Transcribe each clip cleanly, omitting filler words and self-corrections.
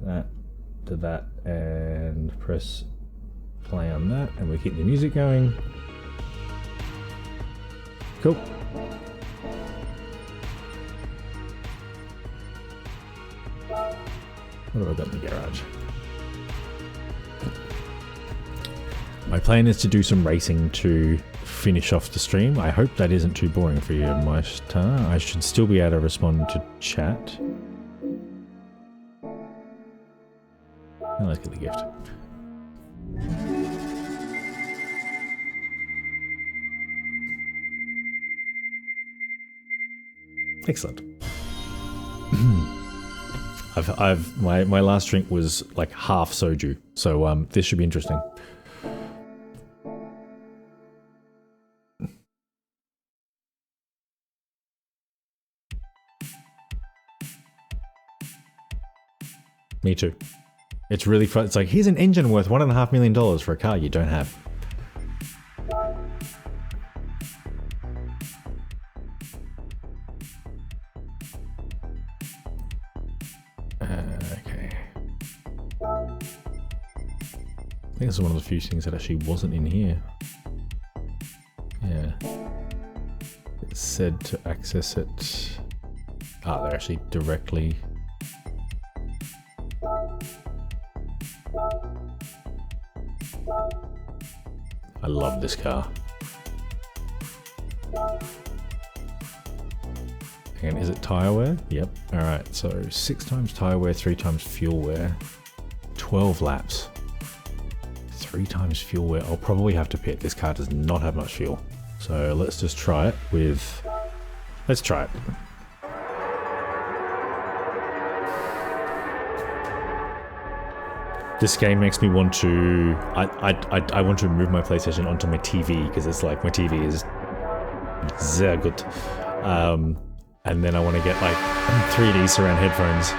that to that and press play on that, and we keep the music going. Cool. What have I got in the garage? My plan is to do some racing to finish off the stream. I hope that isn't too boring for you, Maishta. I should still be able to respond to chat. I like the gift. Excellent. My last drink was like half soju, so this should be interesting. Me too. It's really fun. It's like, here's an engine worth $1.5 million for a car you don't have. Okay. I think this is one of the few things that actually wasn't in here. Yeah. It said to access it. Ah, they're actually directly... I love this car. And is it tire wear? Yep. Alright, so 6 times tire wear, 3 times fuel wear. 12 laps. 3 times fuel wear. I'll probably have to pit. This car does not have much fuel. So let's just try it with... Let's try it. This game makes me want to... I want to move my PlayStation onto my TV, because it's like, my TV is sehr good. And then I want to get like 3D surround headphones.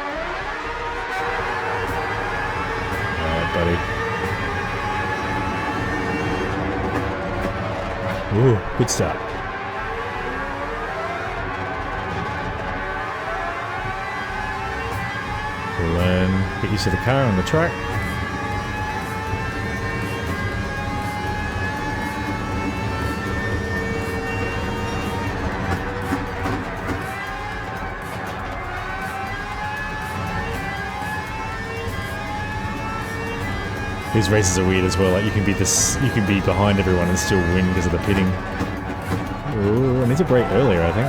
Alright, buddy. Ooh, good start. Learn, get used to the car on the track. These races are weird as well, like you can be behind everyone and still win because of the pitting. Ooh, I need to brake earlier, I think.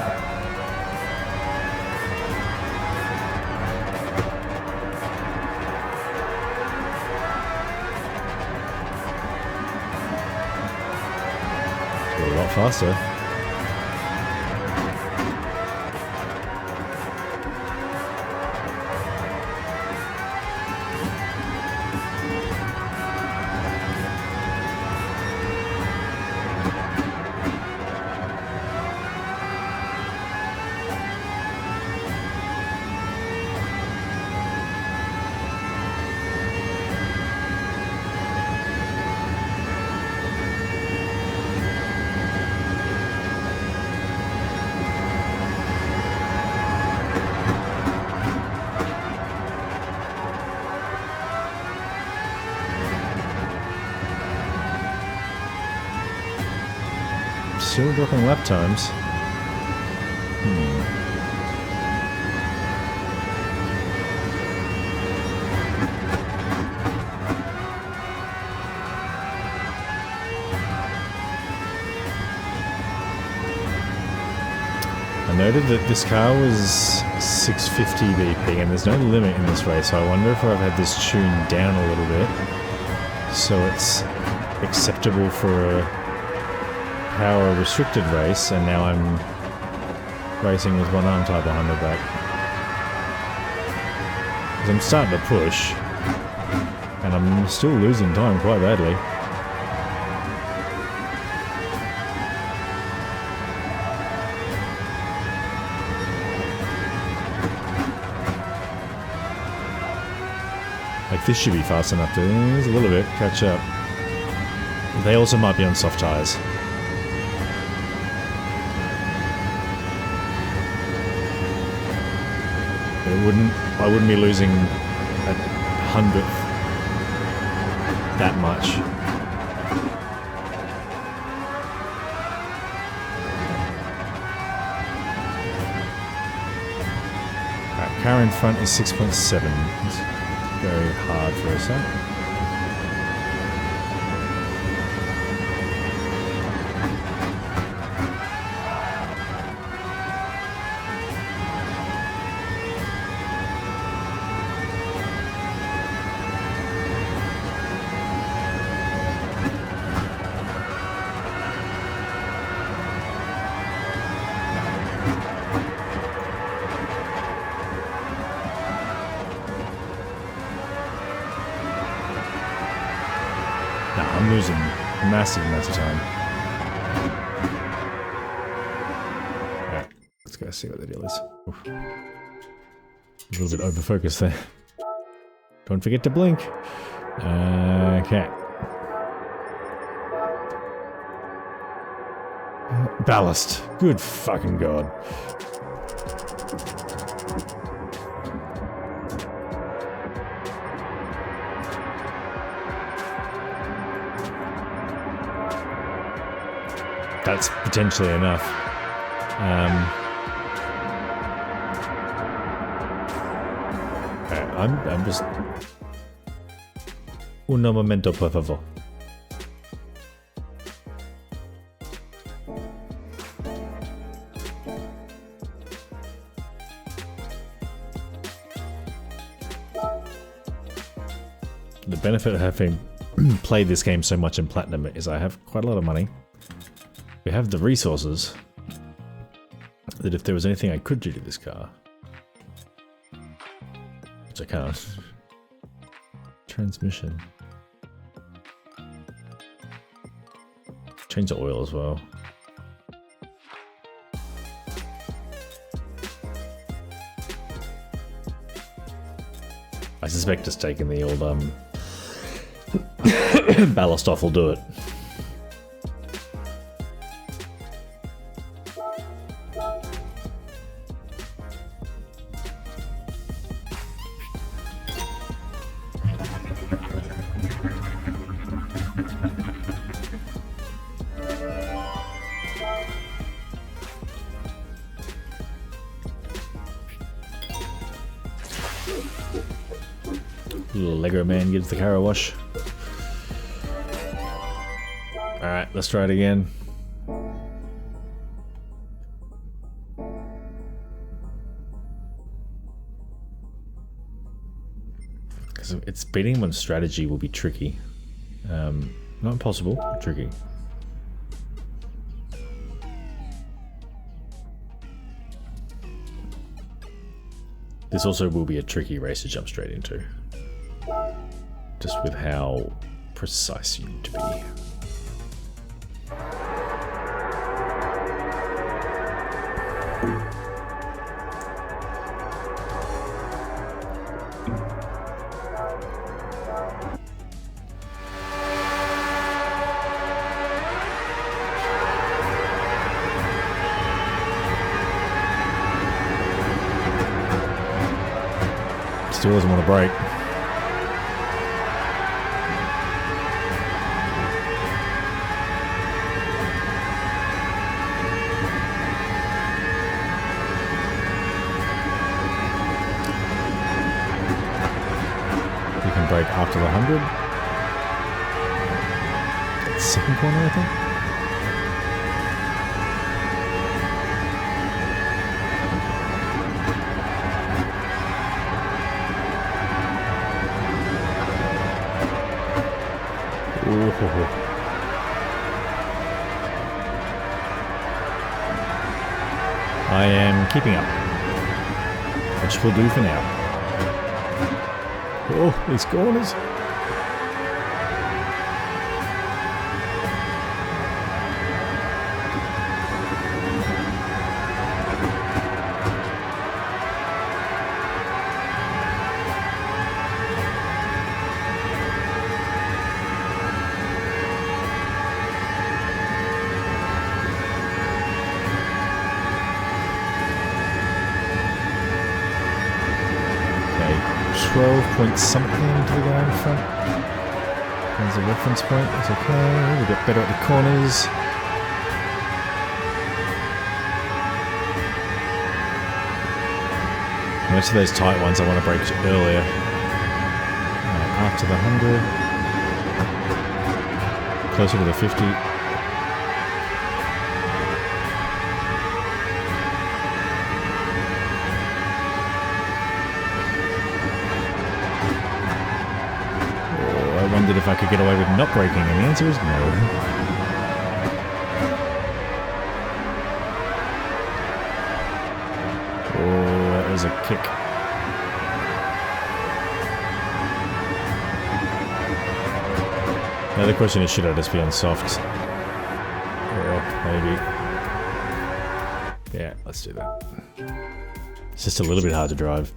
Go a lot faster. Still dropping lap times. I noted that this car was 650 BP and there's no limit in this race, so I wonder if I've had this tuned down a little bit so it's acceptable for a power restricted race, and now I'm racing with one arm tied behind my back. Because I'm starting to push, and I'm still losing time quite badly. Like, this should be fast enough to, there's a little bit, catch up. They also might be on soft tyres. I wouldn't be losing 100th that much. Alright, car in front is 6.7. Let's go hard for a sec. I'm losing massive amounts of time. Alright, let's go see what the deal is. Oof. A little bit over focus there. Don't forget to blink. Okay. Ballast. Good fucking god. That's potentially enough. Okay, I'm just... Un momento, por favor. The benefit of having played this game so much in Platinum is I have quite a lot of money. We have the resources that if there was anything I could do to this car, which I can't. Transmission. Change the oil as well. I suspect just taking the old ballast off will do it. Little Lego man gives the car a wash. Alright, let's try it again. Because it's beating him on strategy will be tricky. Not impossible, but tricky. This also will be a tricky race to jump straight into. Just with how precise you need to be. Still doesn't want to brake. You can brake after the 100. That's second corner, I think. I am keeping up, which will do for now. Oh, these corners. 12 point something to the guy in front. There's a reference point. It's okay. We got better at the corners. Most of those tight ones I want to break earlier. After the 100. Closer to the 50. I wondered if I could get away with not braking, and the answer is no. Oh, that was a kick. Now the question is, should I just be on soft? Or maybe. Yeah, let's do that. It's just a little bit hard to drive.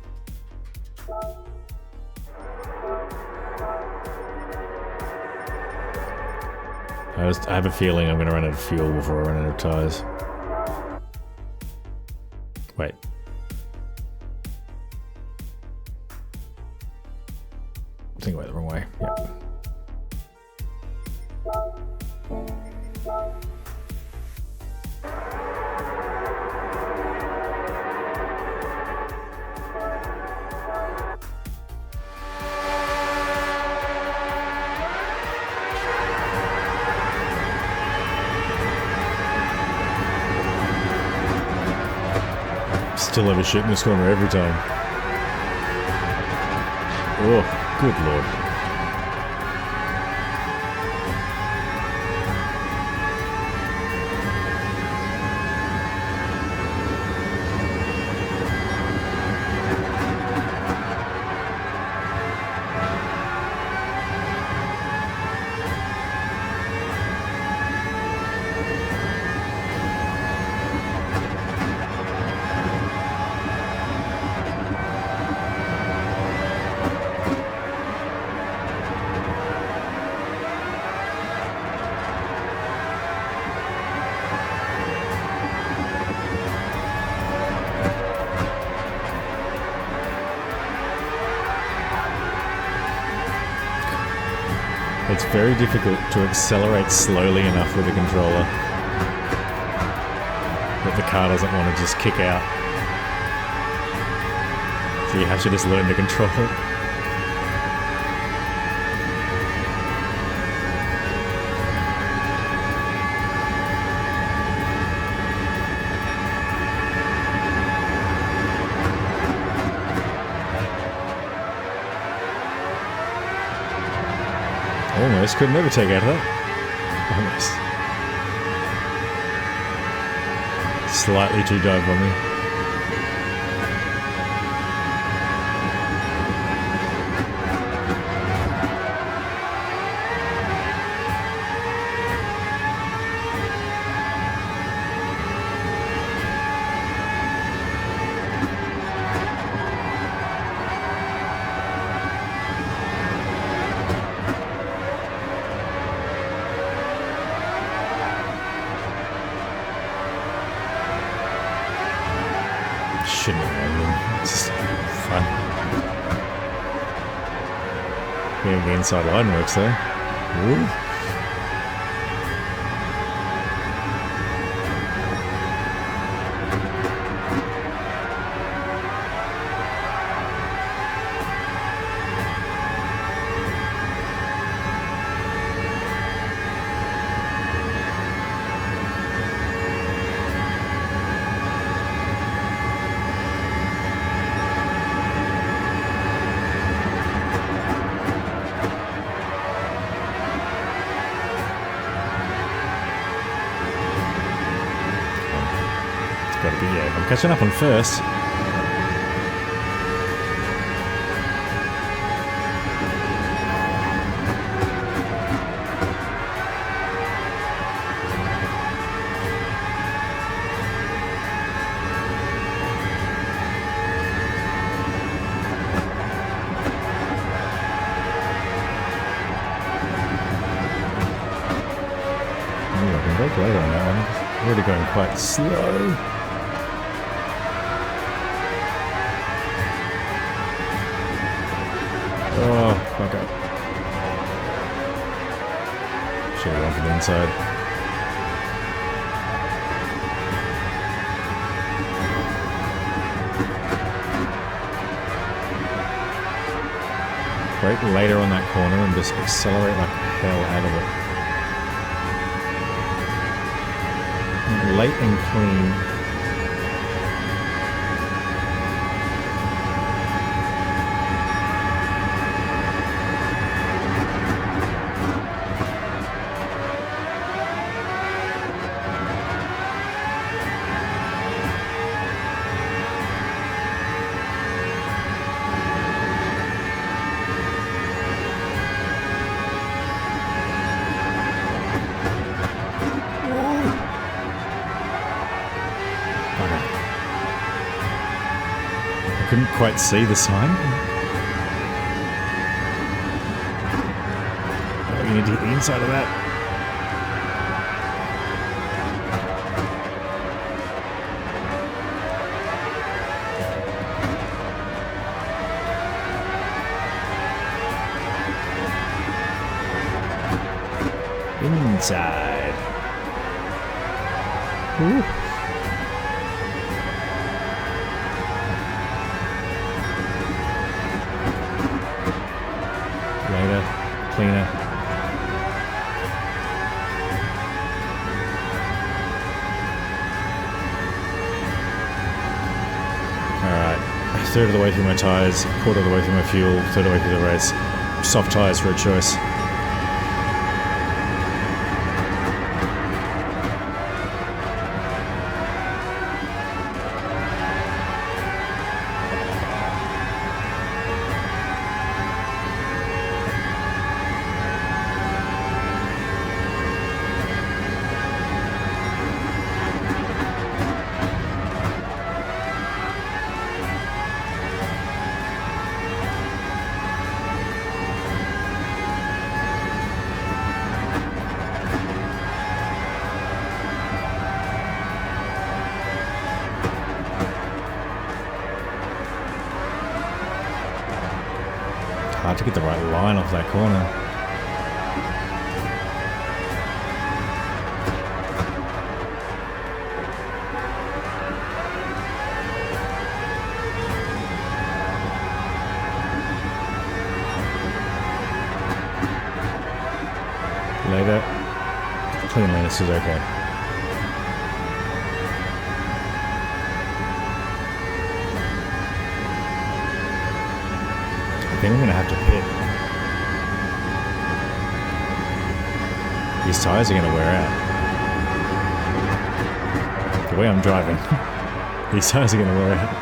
I have a feeling I'm going to run out of fuel before I run out of tyres. Wait. I think I went the wrong way. Yep. Still overshooting this corner every time. Oh, good lord. It's very difficult to accelerate slowly enough with a controller that the car doesn't want to just kick out. So you have to just learn to control it. Almost could never take out of that. Almost. Slightly too dive on me. Shouldn't have run them. It's just fun. Yeah, the inside line works though. Ooh. Gotta be, yeah, I'm catching up on first. Ooh, I can brake later on that one. Really going quite slow. Oh, fuck up. Should have gone for the inside. Brake later on that corner and just accelerate like hell out of it. Late and clean. Couldn't quite see the sign. Oh, you need to hit the inside of that. Inside. Ooh. Cleaner. Alright, a third of the way through my tyres, quarter of the way through my fuel, third of the way through the race. Soft tyres for a choice. Hard to get the right line off that corner. Later. Clean lane, this is okay. I think I'm going to have to pit. These tyres are going to wear out. The way I'm driving, these tyres are going to wear out.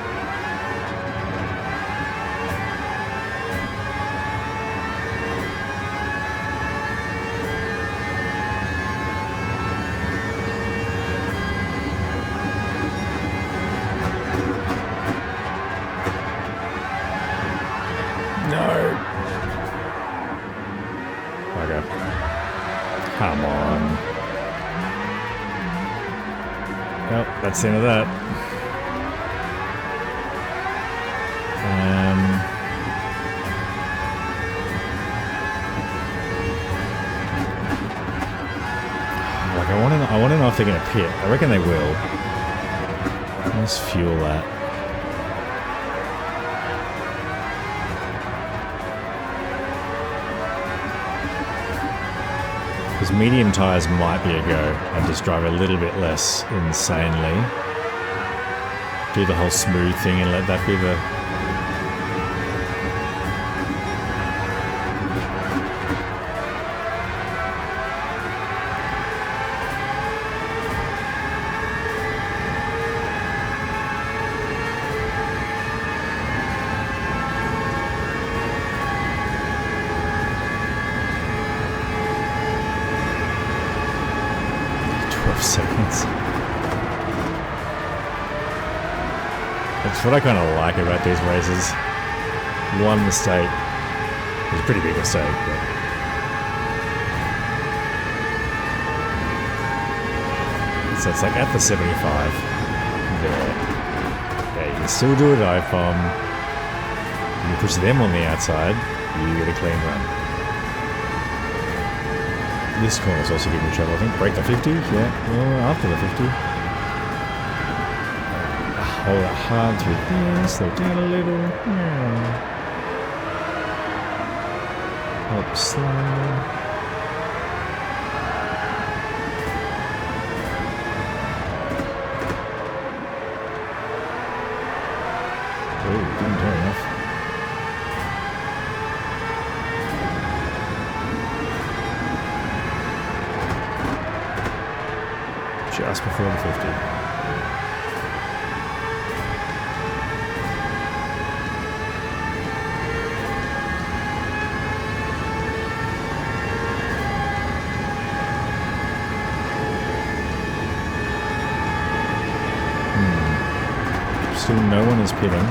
Come on. Well, that's the end of that. Like I want to know if they're going to pit. I reckon they will. Let's fuel that. Because medium tyres might be a go and just drive a little bit less insanely. Do the whole smooth thing and let that be the... seconds. That's what I kind of like about these races. One mistake. It was a pretty big mistake, but... So it's like at the 75. There. Yeah, you can still do a dive bomb. You push them on the outside, you get a clean run. This corner's also giving me trouble, I think. Break the 50? Yeah. Well, after the 50. Hold it hard through there, slow down a little. Up slow. Oh, didn't turn enough. Just before the 50. Still no one is pitting.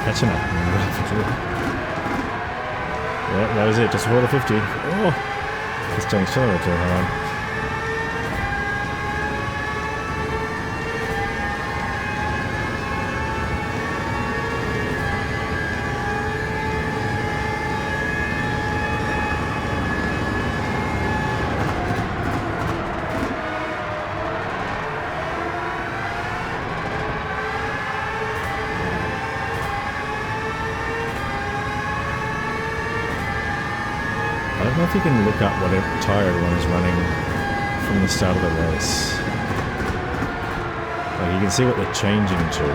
Catching up. Yeah, that was it, just before the 50. Oh, just don't accelerate too hard. I don't know if you can look up what tyre everyone is running from the start of the race. Like you can see what they're changing to.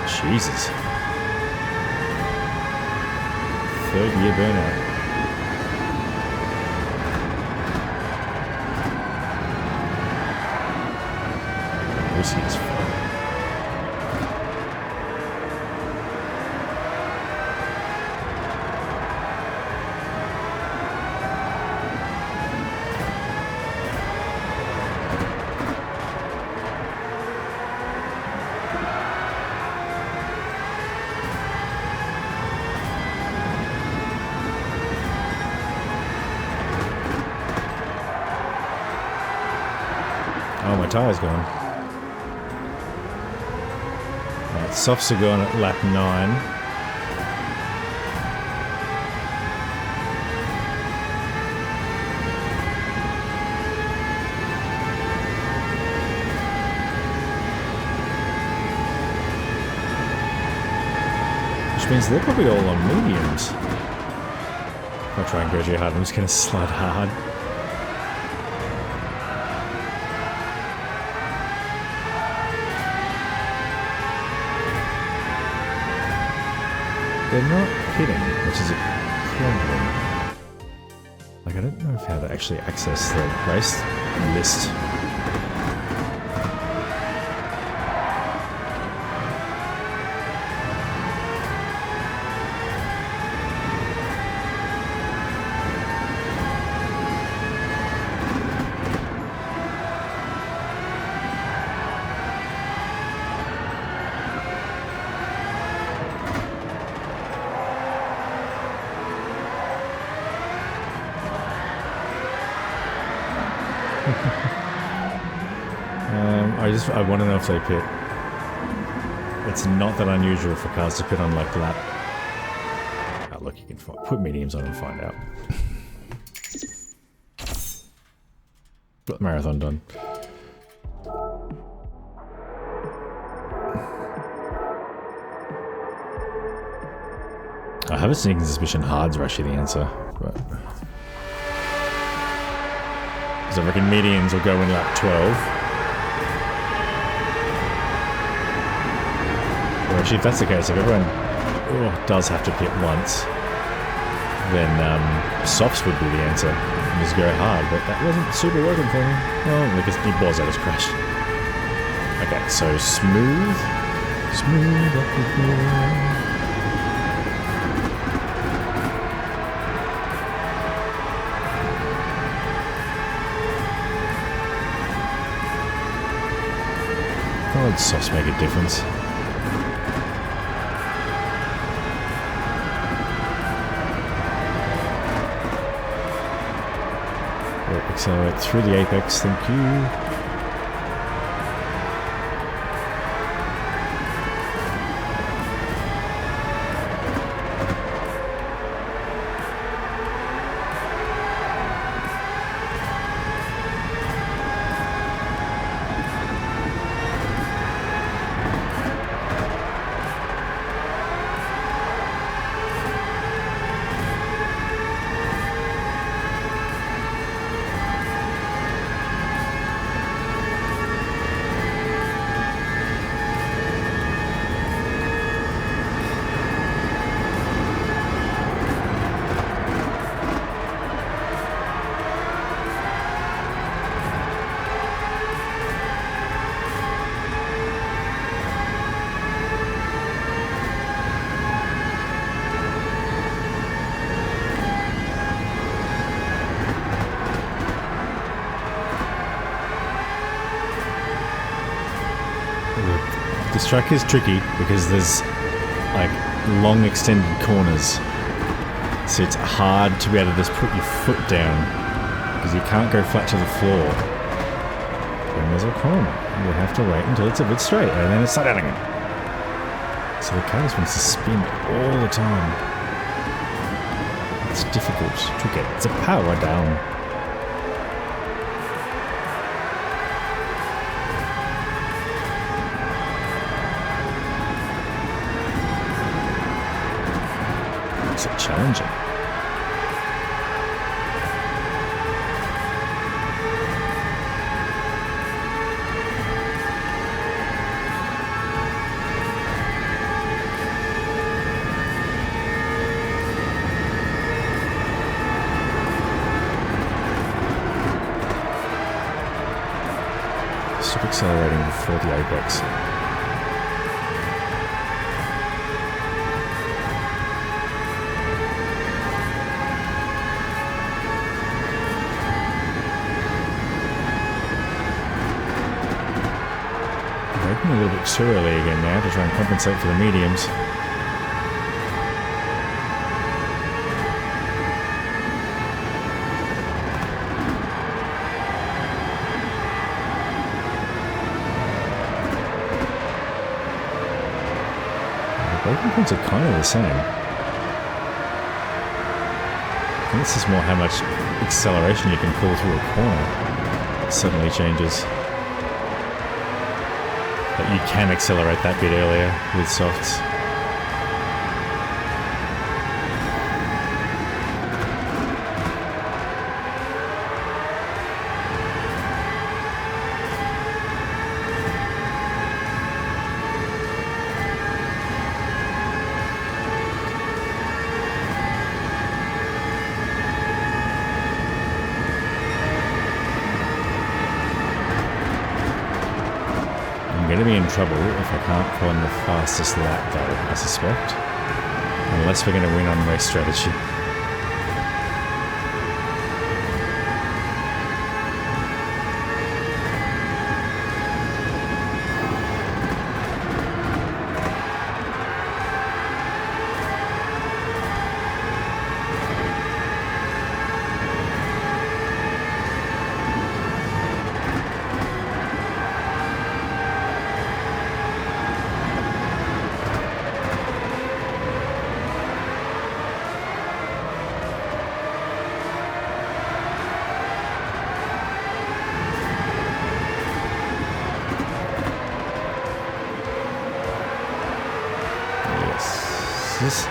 Jesus. 3rd year burnout. Risky as fuck. Oh, my tyre's gone. Right, softs are gone at lap 9. Which means they're probably all on mediums. If I try and go too hard, I'm just going to slide hard. They're not hitting, which is a problem. Like, I don't know how to actually access the race list. I want to know if they pit. It's not that unusual for cars to pit on like lap. Oh, look, you can put mediums on and find out. Got the marathon done. I have a sneaking suspicion hard's actually the answer, but Because I reckon medians will go in lap 12. Or actually, if that's the case, if everyone does have to pit once, then softs would be the answer. And just go hard, but that wasn't super working for me. Well, because it was, I just crashed. Okay, so smooth up the hill. God, softs make a difference. Accelerate through the apex, thank you. This track is tricky because there's like long extended corners, so it's hard to be able to just put your foot down because you can't go flat to the floor. And there's a corner, you have to wait until it's a bit straight and then it's slide down again. So the car just wants to spin all the time. It's difficult to get the power down. Challenging. Stop accelerating before the apex. A little bit too early again now to try and compensate for the mediums. The braking points are kind of the same. I think this is more how much acceleration you can pull through a corner. It suddenly changes. But you can accelerate that bit earlier with softs. I'm going to be in trouble if I can't pull in the fastest lap though, I suspect. Unless we're going to win on race strategy. This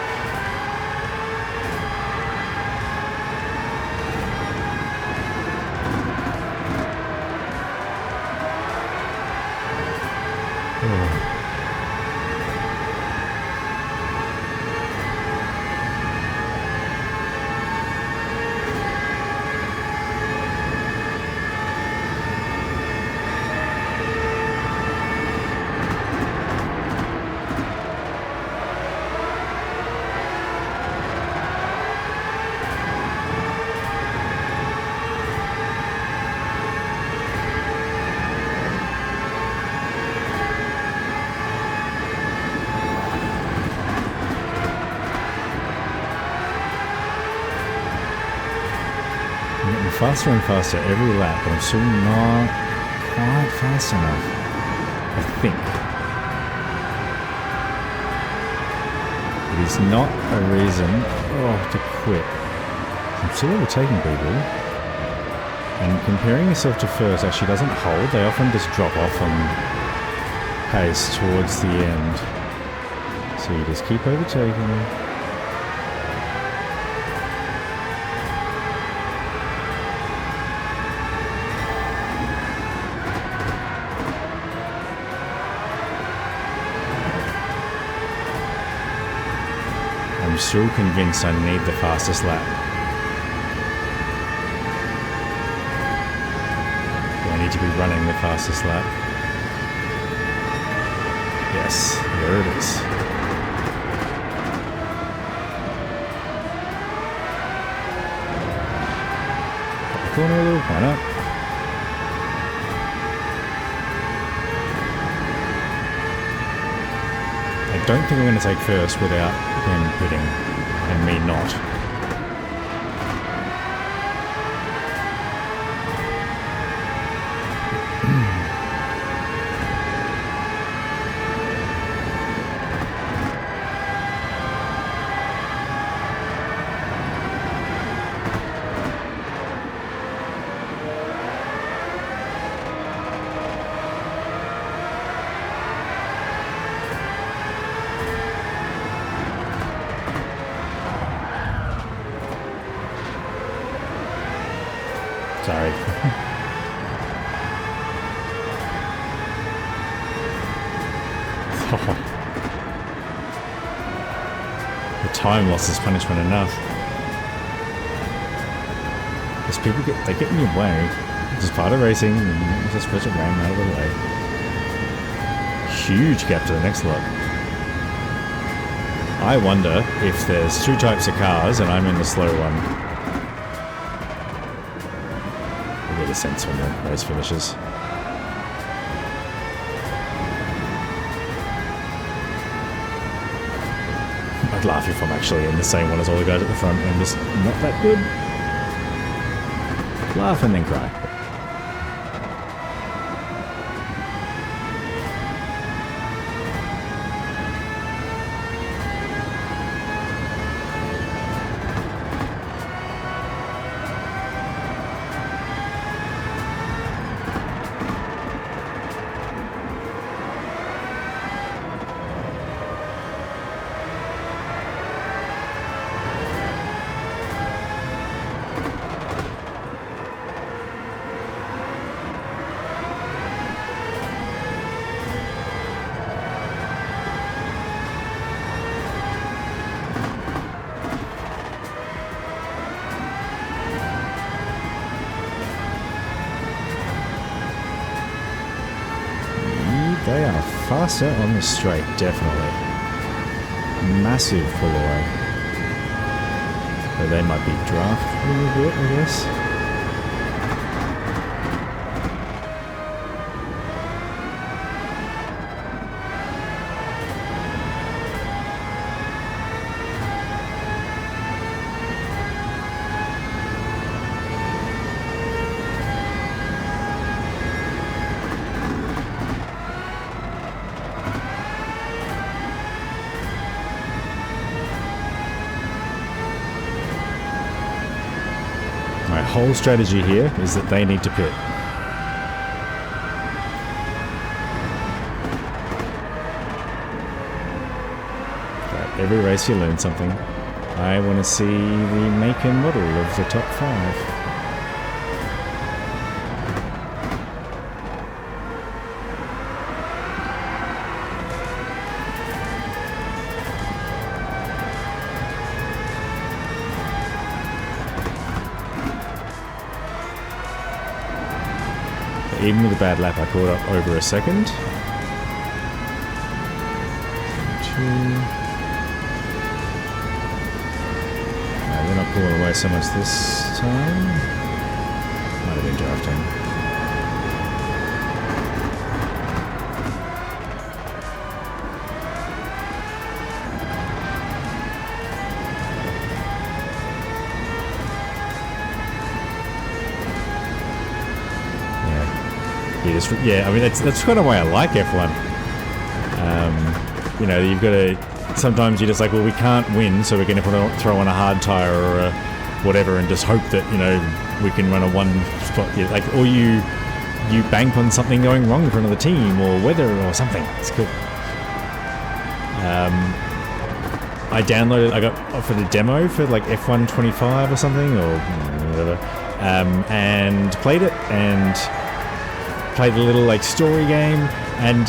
faster and faster every lap, but I'm still not quite fast enough, I think. It is not a reason to quit. I'm still overtaking people. And comparing yourself to first actually doesn't hold. They often just drop off on pace towards the end. So you just keep overtaking. I'm still convinced I need the fastest lap. I need to be running the fastest lap. Yes, there it is. Corner a little, why not? I don't think I'm going to take first without him pitting and me not. Sorry. The time loss is punishment enough. Because people they get in your way. It's just part of racing, and just push it around out of the way. Huge gap to the next lot. I wonder if there's two types of cars and I'm in the slow one. We'll get a sense when the race finishes. I'd laugh if I'm actually in the same one as all the guys at the front and I'm just not that good. Laugh and then cry. They are faster on the straight, definitely. Massive pull away. But they might be draft a little bit, I guess. My whole strategy here is that they need to pit. But every race you learn something. I want to see the make and model of the top 5. Even with a bad lap, I caught up over a second. 2. No, they're not pulling away so much this time. Might have been drafting. yeah, I mean, that's kind of why I like F1. You know, you've got to, sometimes you're just like, well, we can't win, so we're going to throw on a hard tire or a whatever and just hope that, you know, we can run a one spot, like, or you bank on something going wrong for another team or weather or something. It's good. I downloaded, I got offered a demo for like F1 25 or something, or whatever, and played it, and played a little like story game, and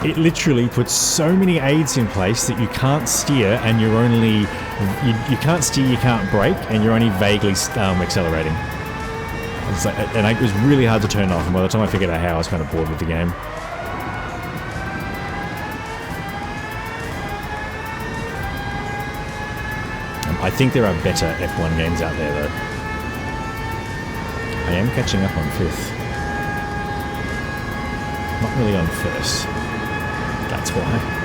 it literally puts so many aids in place that you can't steer, and you're only, you can't steer, you can't brake, and you're only vaguely accelerating. It's like, and it was really hard to turn off, and by the time I figured out how, I was kind of bored with the game. I think there are better F1 games out there, though. I am catching up on 5th. Not really on 1st. That's why.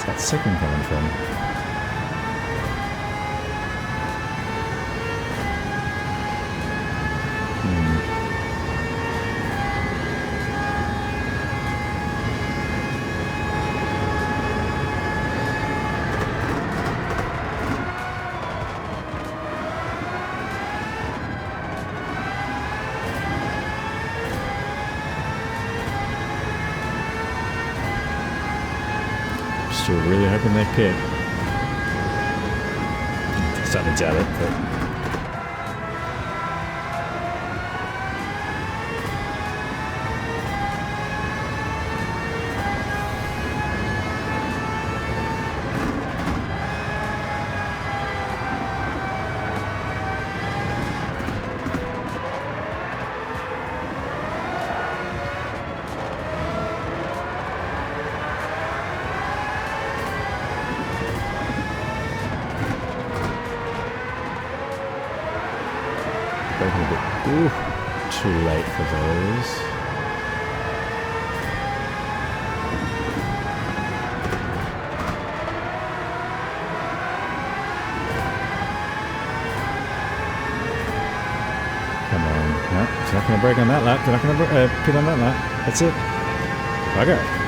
That second coming from? Still really hoping they pit. Starting to doubt it, but breaking a bit too late for those. Come on. No, it's not going to break on that lap. They're not going to pit on that lap. That's it. Bugger.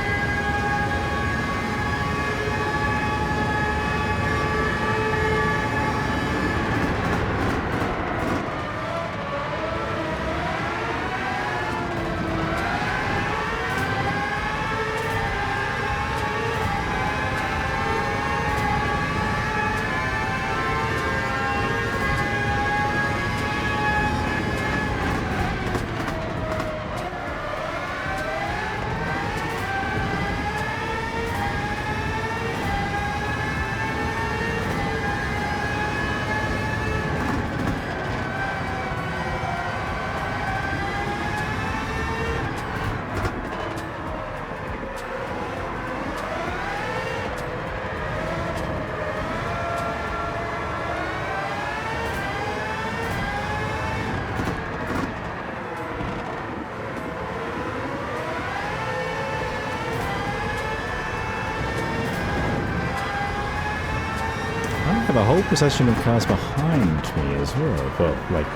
Have a whole procession of cars behind me as well, but like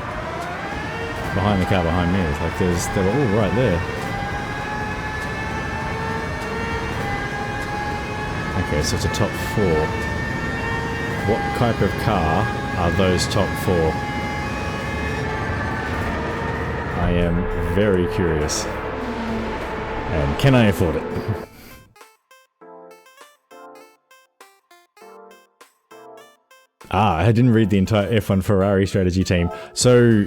behind the car behind me. It's like they were all right there. Okay, so it's a top 4. What type of car are those top 4? am very curious. And can I afford it? I didn't read the entire F1 Ferrari strategy team. So,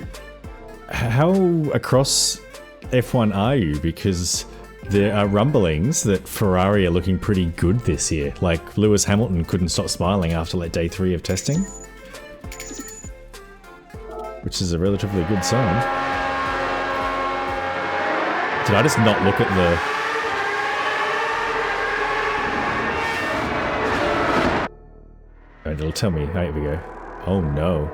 how across F1 are you? Because there are rumblings that Ferrari are looking pretty good this year. Like, Lewis Hamilton couldn't stop smiling after like day 3 of testing. Which is a relatively good sign. Did I just not look at the... It'll tell me. Here we go. Oh no.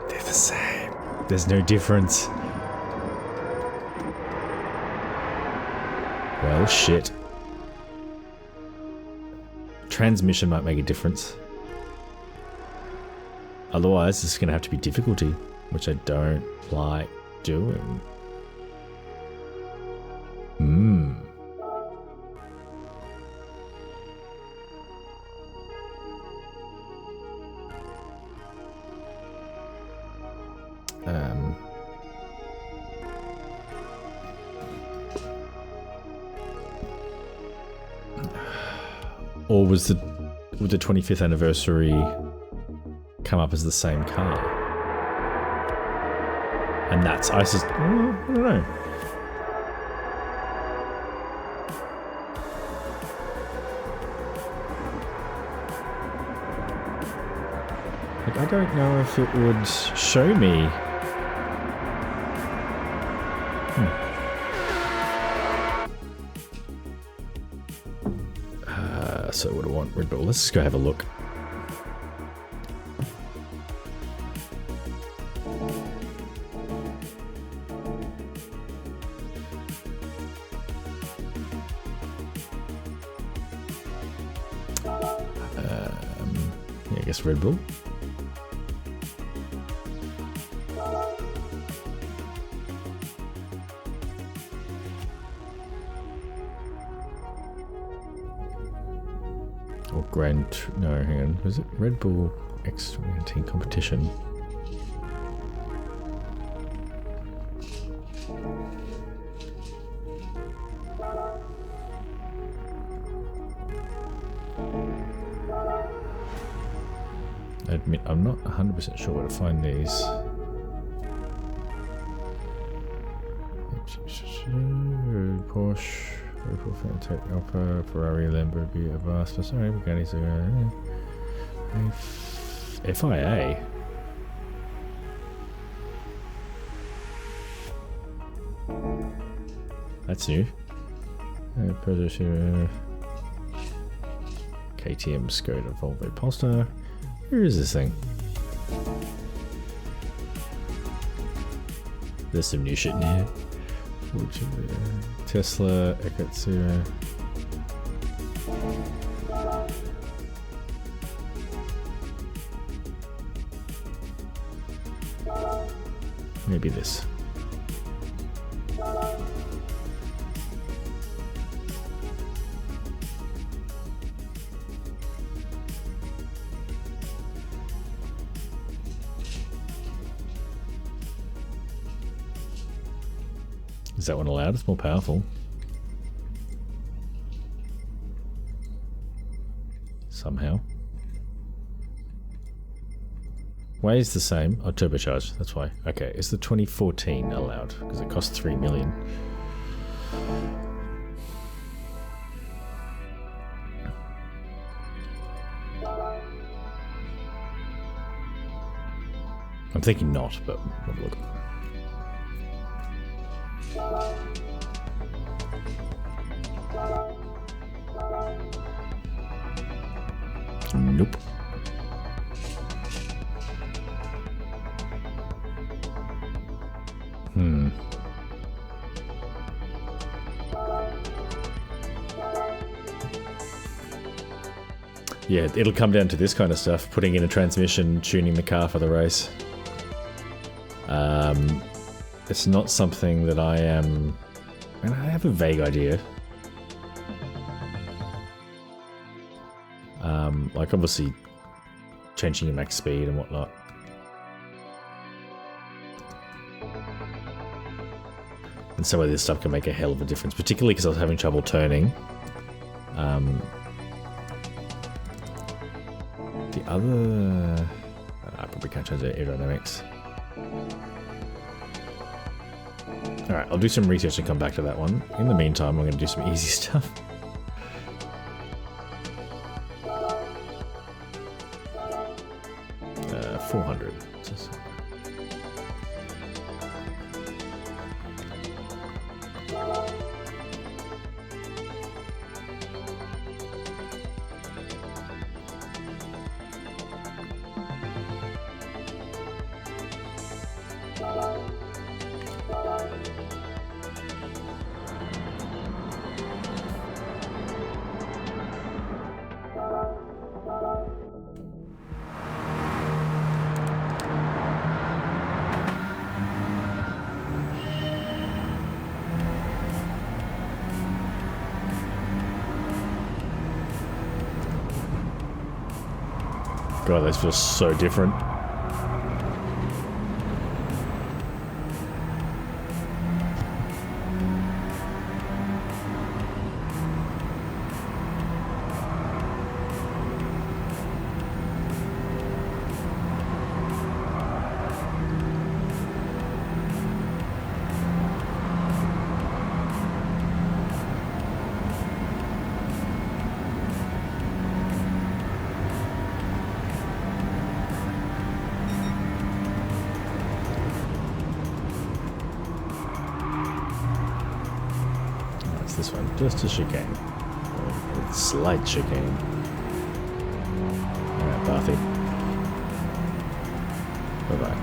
They're the same. There's no difference. Well, shit. Transmission might make a difference. Otherwise, it's going to have to be difficulty, which I don't like doing. Or would the 25th anniversary come up as the same car? And that's I don't know. Like, I don't know if it would show me. So what do I want? Red Bull. Let's just go have a look. Yeah, I guess Red Bull. No, hang on. Was it Red Bull X2019 competition? I admit, I'm not 100% sure where to find these. Porsche. Alpha, Ferrari, Lamborghini, Avast, sorry, Bugatti, FIA. That's new. KTM, Skoda, Volvo, Polestar. Where is this thing? There's some new shit in here. Tesla, Ekatsu. Maybe this. Is that one allowed? It's more powerful. Somehow. Why is the same? Oh, turbocharged. That's why. Okay, is the 2014 allowed? Because it costs 3 million. I'm thinking not, but have a look. Nope. Yeah, it'll come down to this kind of stuff, putting in a transmission, tuning the car for the race. It's not something that I am... I have a vague idea. Like obviously changing your max speed and whatnot. And some of this stuff can make a hell of a difference, particularly because I was having trouble turning. The other... I probably can't change the aerodynamics. Alright, I'll do some research and come back to that one. In the meantime, I'm going to do some easy stuff. 400. God, those feel so different. This one, just a chicane. A slight chicane. Alright, Barthy. Bye-bye.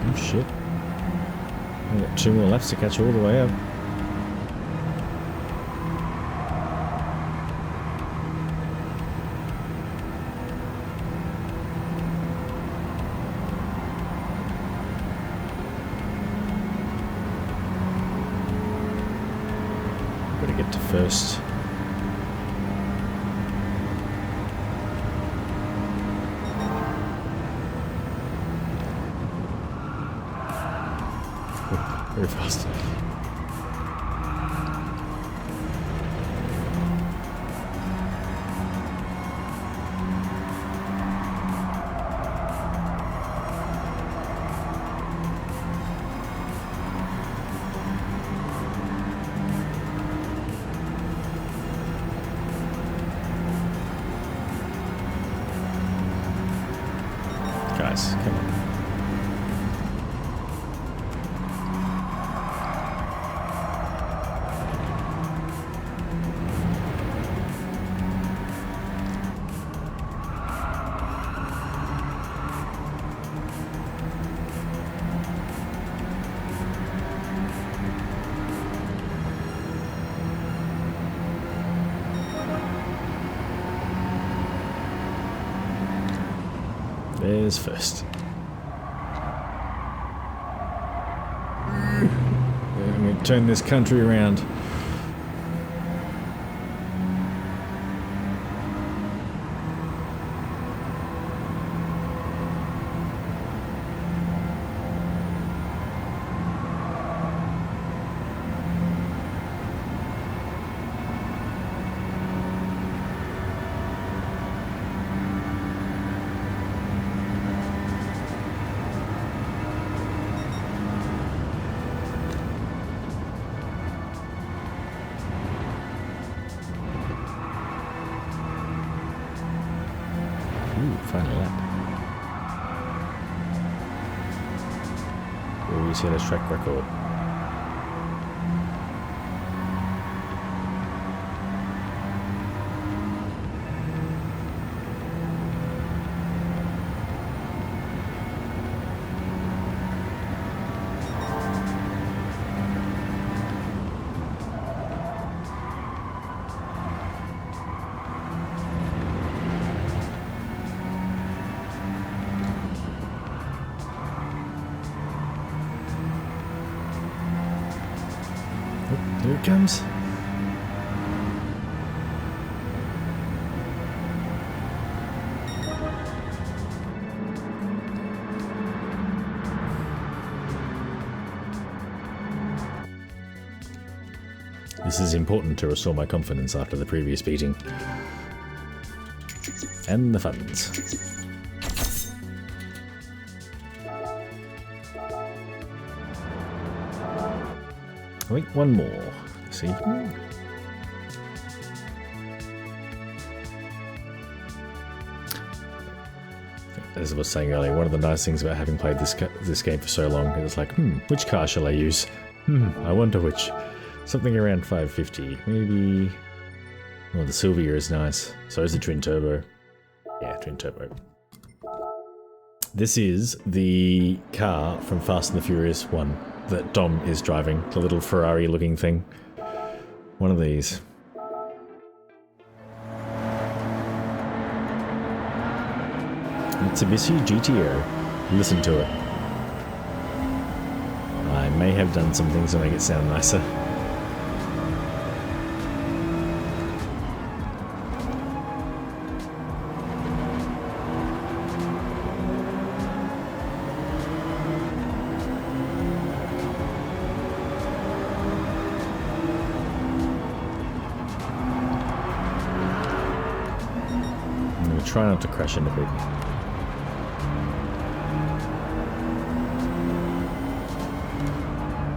Oh shit. I've got 2 more laps to catch all the way up. Gotta get to first. Very fast. Guys, come on. There's first. I'm going to turn this country around. he had a track record. Here it comes. This is important to restore my confidence after the previous beating. And the funds. I think one more this evening. As I was saying earlier, one of the nice things about having played this game for so long is like, which car shall I use? I wonder which. Something around 550, maybe. Oh, the Silvia is nice. So is the twin turbo. Yeah, twin turbo. This is the car from Fast and the Furious 1 that Dom is driving, the little Ferrari-looking thing. One of these. Mitsubishi GTO. Listen to it. I may have done some things to make it sound nicer. Try not to crash into people.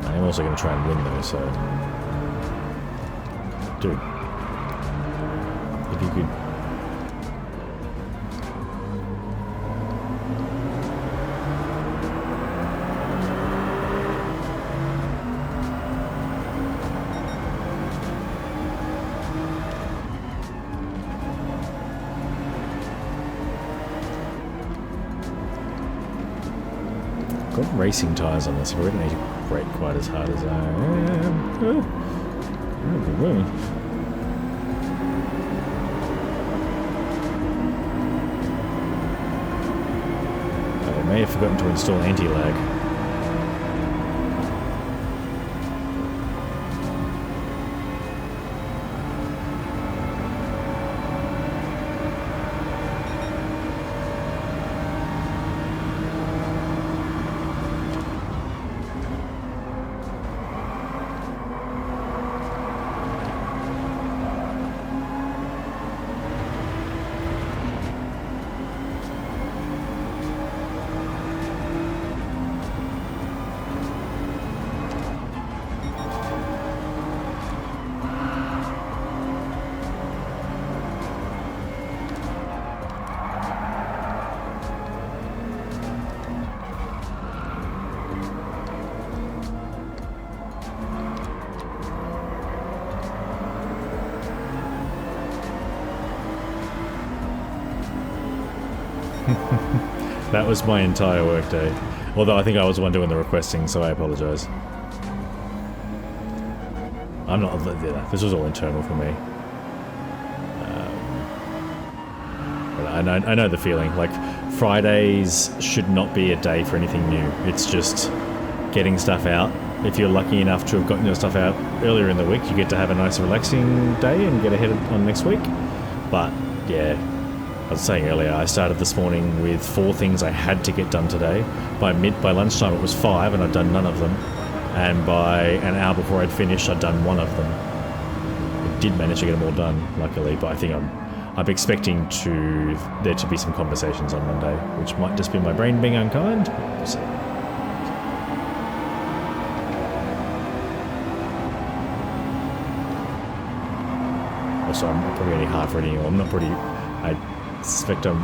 I am also going to try and win though, so... Dude. If you could... Got racing tyres on this, so we don't need to brake quite as hard as I am. I may have forgotten to install anti-lag. That was my entire workday. Although I think I was the one doing the requesting, so I apologise. I'm not... This was all internal for me. But I know the feeling. Like, Fridays should not be a day for anything new. It's just getting stuff out. If you're lucky enough to have gotten your stuff out earlier in the week, you get to have a nice relaxing day and get ahead on next week. But, yeah... I was saying earlier, I started this morning with 4 things I had to get done today. By lunchtime it was 5 and I'd done none of them. And by an hour before I'd finished, I'd done 1 of them. I did manage to get them all done, luckily, but I think I'm expecting there to be some conversations on Monday, which might just be my brain being unkind. We'll see. Also, I'm probably only half reading, or I'm not pretty... I suspect I'm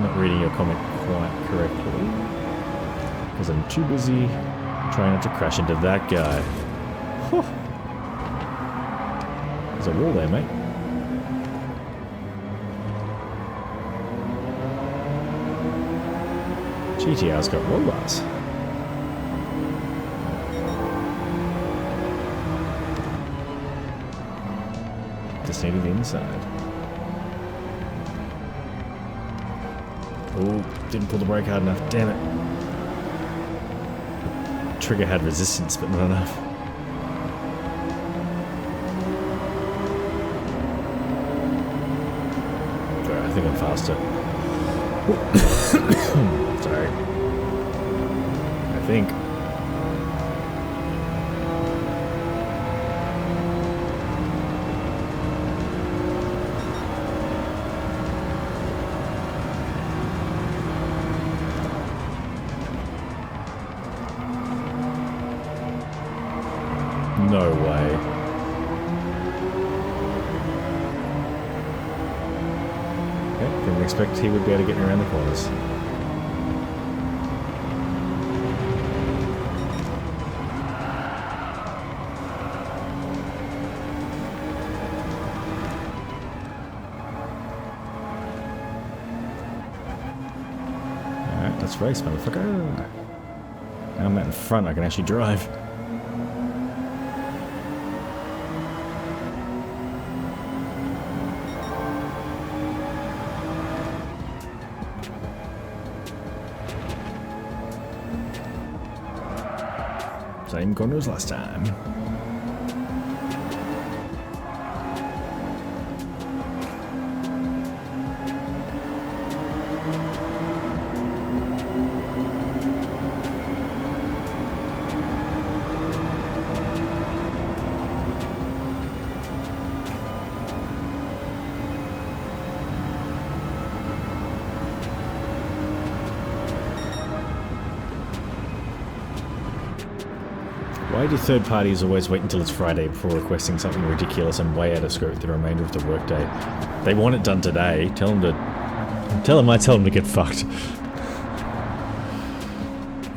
not reading your comment quite correctly because I'm too busy Try not to crash into that guy. Whew. There's a wall there, mate. GTR's got roll bars. Just needed the inside. Oh, didn't pull the brake hard enough. Damn it. Trigger had resistance, but not enough. I think I'm faster. Sorry. I think. No way. Okay, didn't expect he would be able to get me around the corners. Alright, let's race, motherfucker. Now I'm out in front, I can actually drive. Same corner as last time. Why do third parties always wait until it's Friday before requesting something ridiculous and way out of scope the remainder of the workday? They want it done today. Tell them I tell them to get fucked.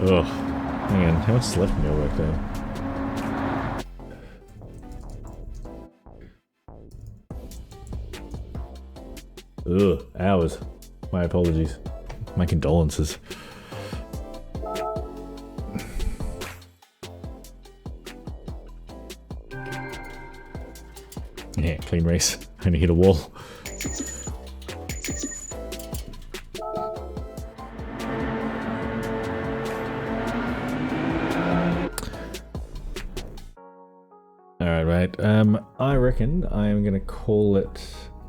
Ugh. Hang on, how much is left in your workday? Ugh, hours. My apologies. My condolences. Yeah, clean race. Only hit a wall. Alright, I reckon I am going to call it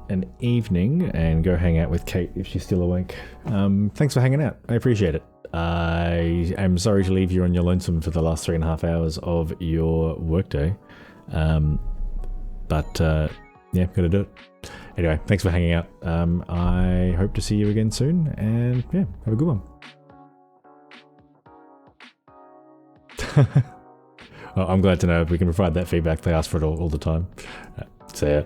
an evening and go hang out with Kate if she's still awake. Thanks for hanging out. I appreciate it. I am sorry to leave you on your lonesome for the last 3.5 hours of your workday. But yeah, gotta do it. Anyway, thanks for hanging out. I hope to see you again soon, and yeah, have a good one. Well, I'm glad to know if we can provide that feedback. They ask for it all the time. See ya.